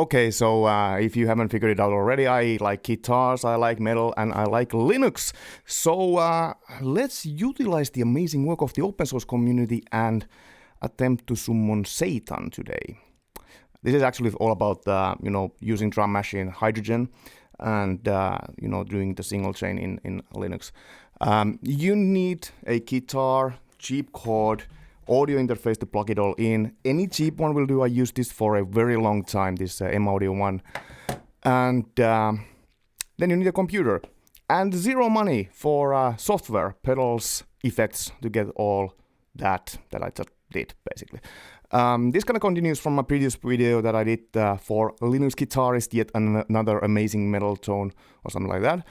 Okay, so if you haven't figured it out already, I like guitars, I like metal, and I like Linux. So let's utilize the amazing work of the open source community and attempt to summon Satan today. This is actually all about using drum machine Hydrogen and doing the single chain in Linux. You need a guitar, cheap chord, audio interface to plug it all in. Any cheap one will do. I used this for a very long time, this M-Audio one. And then you need a computer. And zero money for software, pedals, effects to get all that I just did, basically. This kind of continues from my previous video that I did for Linux guitarist, yet another amazing metal tone or something like that.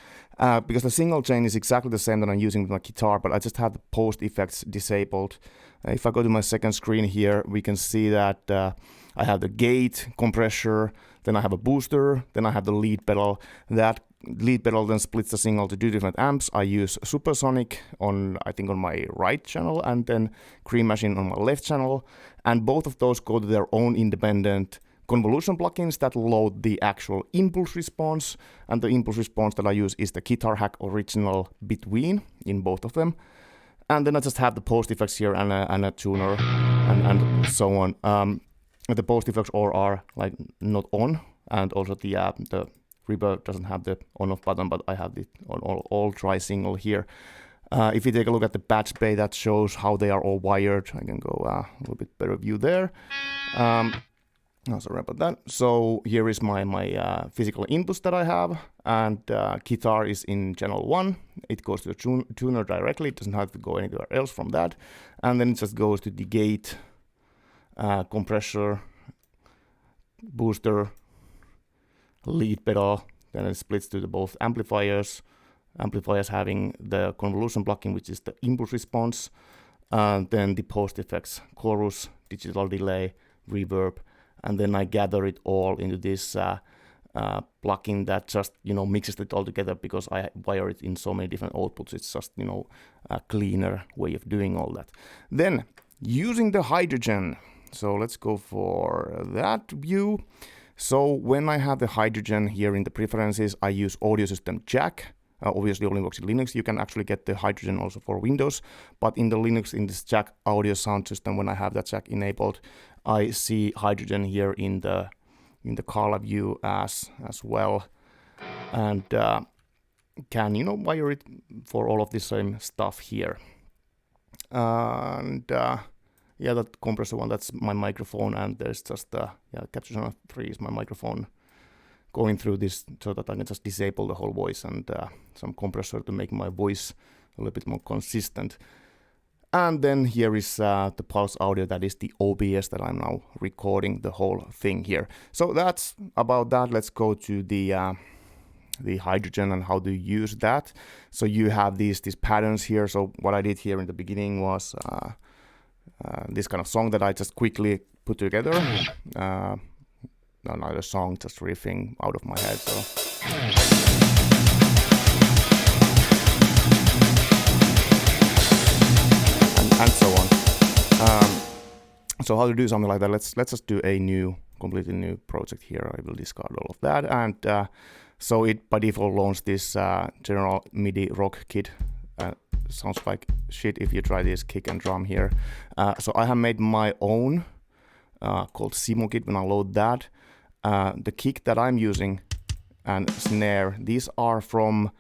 Because the single chain is exactly the same that I'm using with my guitar, but I just have the post effects disabled. If I go to my second screen here, we can see that I have the gate, compressor, then I have a booster, then I have the lead pedal. That lead pedal then splits the signal to two different amps. I use Supersonic on my right channel and then Cream Machine on my left channel. And both of those go to their own independent convolution plugins that load the actual impulse response. And the impulse response that I use is the Guitar Hack Original Between in both of them. And then I just have the post effects here and a tuner and so on. The post effects all are like not on, and also the reverb doesn't have the on-off button, but I have the all tri single here. If you take a look at the patch bay, that shows how they are all wired. I can go a little bit better view there. Sorry about that. So here is my physical inputs that I have, and guitar is in channel 1. It goes to the tuner directly. It doesn't have to go anywhere else from that. And then it just goes to the gate, compressor, booster, lead pedal. Then it splits to the both amplifiers. Amplifiers having the convolution plugin, which is the impulse response. Then the post effects, chorus, digital delay, reverb. And then I gather it all into this plugin that just mixes it all together, because I wire it in so many different outputs. It's just a cleaner way of doing all that. Then using the Hydrogen. So let's go for that view. So when I have the Hydrogen here in the preferences, I use audio system jack. Obviously only works in Linux. You can actually get the Hydrogen also for Windows, but in the Linux, in this jack audio sound system, when I have that jack enabled, I see Hydrogen here in the color view as well, and can wire it for all of the same stuff here. And yeah, that compressor one, that's my microphone, and there's just capture channel 3 is my microphone going through this, so that I can just disable the whole voice, and some compressor to make my voice a little bit more consistent. And then here is the pulse audio, that is the OBS that I'm now recording the whole thing here. So that's about that. Let's go to the Hydrogen and how to use that. So you have these patterns here. So what I did here in the beginning was this kind of song that I just quickly put together. Not a song, just riffing out of my head. And so on. So how to do something like that? Let's just do a completely new project here. I will discard all of that, and so it by default launched this general MIDI rock kit. Sounds like shit if you try this kick and drum here. So I have made my own called Simo kit. When I load that, the kick that I'm using and snare, these are from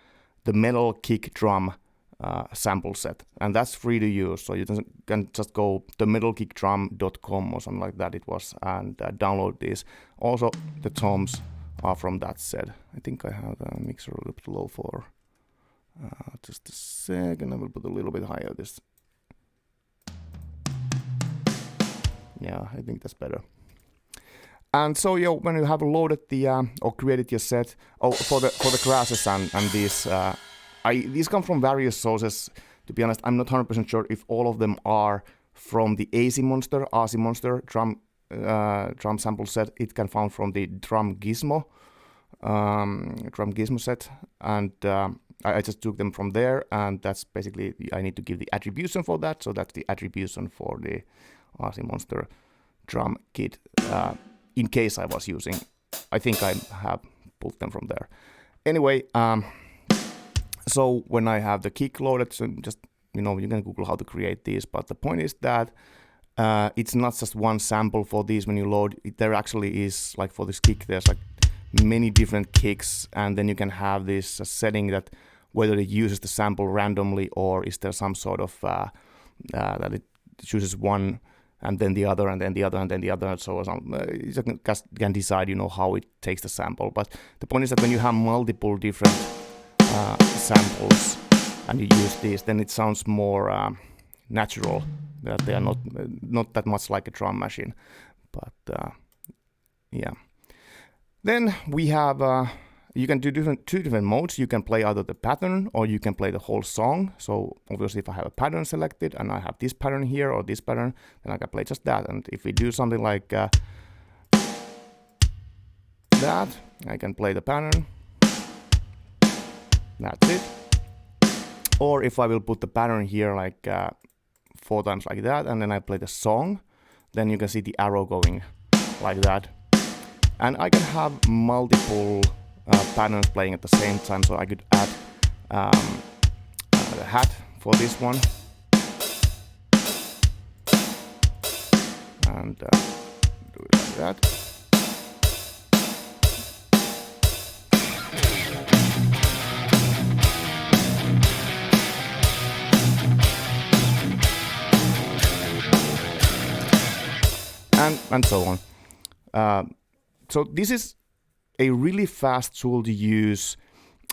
the metal kick drum sample set, and that's free to use. So you can just go to metalkickdrum.com or something like that it was, and download these. Also the toms are from that set. I think I have the mixer a little bit low for just a second. I will put a little bit higher this. Yeah, I think that's better. And so when you have loaded the or created your set, for the crashes and these these come from various sources. To be honest, I'm not 100% sure if all of them are from the AC Monster drum sample set. It can found from the Drum Gizmo set, and I just took them from there, and that's basically, I need to give the attribution for that. So that's the attribution for the AC Monster drum kit. In case I I think I have pulled them from there. Anyway, so when I have the kick loaded, so just, you can Google how to create these, but the point is that it's not just one sample for these when you load. There actually is, like for this kick, there's like many different kicks, and then you can have this setting that whether it uses the sample randomly or is there some sort of that it chooses one and then the other and then the other and then the other and so on. You can decide, how it takes the sample. But the point is that when you have multiple different samples and you use these, then it sounds more natural. That they are not that much like a drum machine. But yeah. Then we have you can do two different modes. You can play either the pattern or you can play the whole song. So obviously if I have a pattern selected and I have this pattern here or this pattern, then I can play just that. And if we do something like that, I can play the pattern. That's it. Or if I will put the pattern here like 4 times like that, and then I play the song, then you can see the arrow going like that. And I can have multiple patterns playing at the same time, so I could add the hat for this one, and do it like that. And so on. So this is a really fast tool to use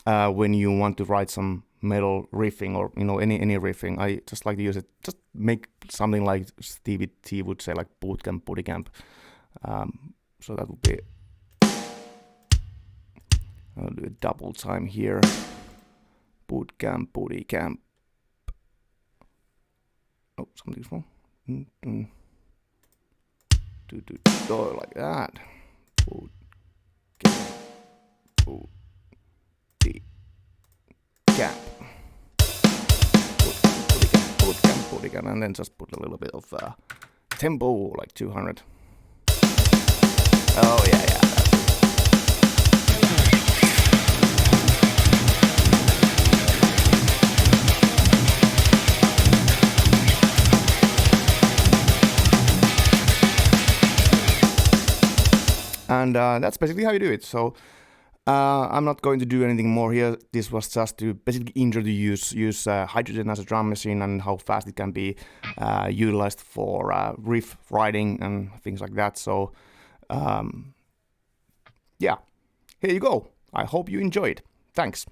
when you want to write some metal riffing or any riffing. I just like to use it. Just make something like Stevie T would say, like bootcamp, booty camp. So that would be. I'll do a double time here. Bootcamp, booty camp. Oh, something's wrong. Do like that. Boot camp. Boot camp, and then just put a little bit of tempo, like 200. Oh yeah. And that's basically how you do it. So I'm not going to do anything more here. This was just to basically introduce use hydrogen as a drum machine and how fast it can be utilized for riff writing and things like that. So yeah, here you go. I hope you enjoyed. Thanks.